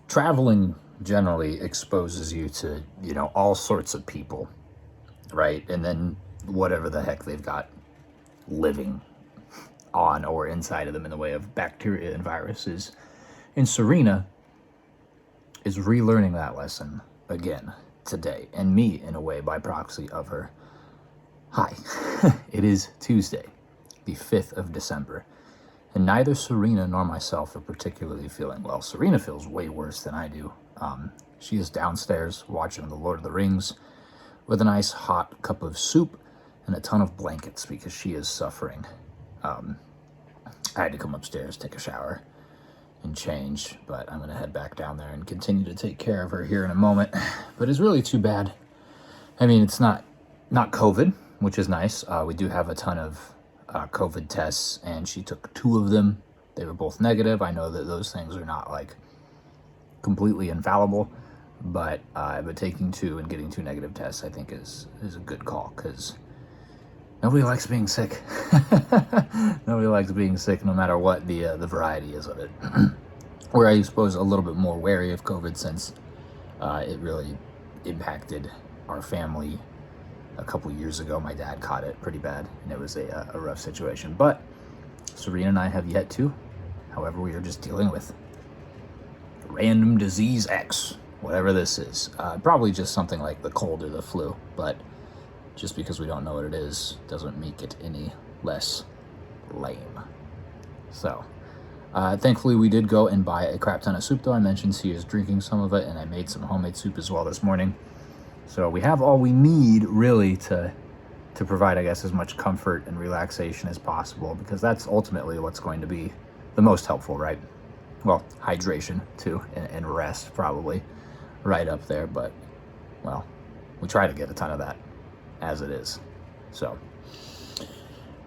traveling generally exposes you to, all sorts of people, right? And then whatever the heck they've got living on or inside of them in the way of bacteria and viruses. And Serena is relearning that lesson again today, and me in a way by proxy of her. Hi, it is Tuesday, the 5th of December, and neither Serena nor myself are particularly feeling well. Serena feels way worse than I do. She is downstairs watching The Lord of the Rings with a nice hot cup of soup and a ton of blankets because she is suffering. I had to come upstairs, take a shower, and change, but I'm going to head back down there and continue to take care of her here in a moment. But it's really too bad. I mean, it's not COVID, which is nice. We do have a ton of COVID tests, and she took 2 of them. They were both negative. I know that those things are not like completely infallible, but taking 2 and getting 2 negative tests, I think is a good call, because nobody likes being sick. Nobody likes being sick, no matter what the variety is of it. Where I suppose a little bit more wary of COVID, since it really impacted our family a couple years ago. My dad caught it pretty bad, and it was a rough situation. But Serena and I have yet to. However, we are just dealing with random disease X, whatever this is. Probably just something like the cold or the flu, but just because we don't know what it is doesn't make it any less lame. So, thankfully we did go and buy a crap ton of soup, though. I mentioned she is drinking some of it, and I made some homemade soup as well this morning. So we have all we need, really, to provide, I guess, as much comfort and relaxation as possible, because that's ultimately what's going to be the most helpful, right? Well, hydration, too, and rest, probably, right up there. But, well, we try to get a ton of that as it is. So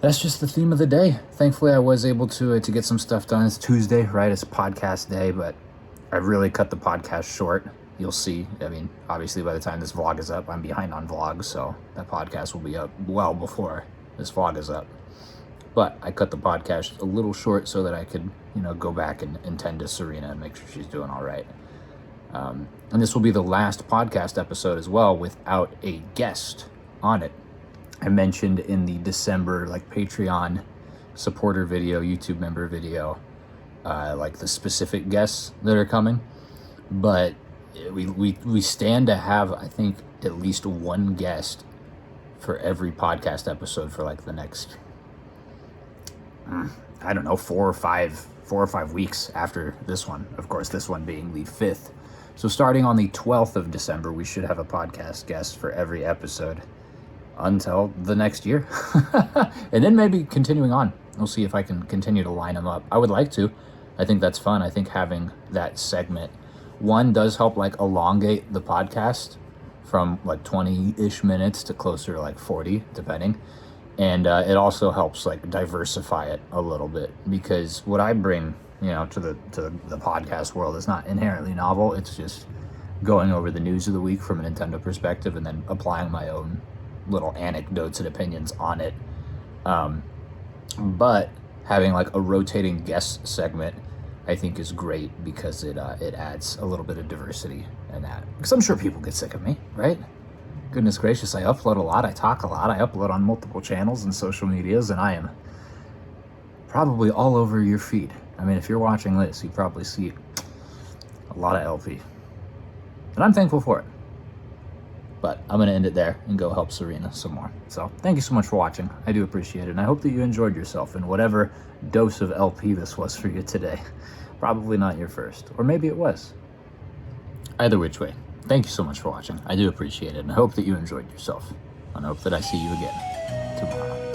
that's just the theme of the day. Thankfully, I was able to get some stuff done. It's Tuesday, right? It's podcast day, but I've really cut the podcast short. You'll see. I mean, obviously, by the time this vlog is up, I'm behind on vlogs, so that podcast will be up well before this vlog is up. But I cut the podcast a little short so that I could, go back and tend to Serena and make sure she's doing all right. And this will be the last podcast episode as well without a guest on it. I mentioned in the December Patreon supporter video, YouTube member video, the specific guests that are coming, but we stand to have, I think, at least one guest for every podcast episode for the next 4 or 5 weeks after this one. Of course, this one being the 5th. So starting on the 12th of December, we should have a podcast guest for every episode until the next year. And then maybe continuing on. We'll see if I can continue to line them up. I would like to. I think that's fun. I think having that segment, one, does help elongate the podcast from 20-ish minutes to closer to 40, depending. And it also helps diversify it a little bit, because what I bring, to the podcast world is not inherently novel. It's just going over the news of the week from a Nintendo perspective and then applying my own little anecdotes and opinions on it. But having a rotating guest segment, I think, is great, because it adds a little bit of diversity in that. Because I'm sure people get sick of me, right? Goodness gracious, I upload a lot, I talk a lot, I upload on multiple channels and social medias, and I am probably all over your feed. I mean, if you're watching this, you probably see a lot of LP. And I'm thankful for it. But I'm going to end it there and go help Serena some more. So thank you so much for watching. I do appreciate it. And I hope that you enjoyed yourself in whatever dose of LP this was for you today. Probably not your first. Or maybe it was. Either which way, thank you so much for watching. I do appreciate it. And I hope that you enjoyed yourself. And I hope that I see you again tomorrow.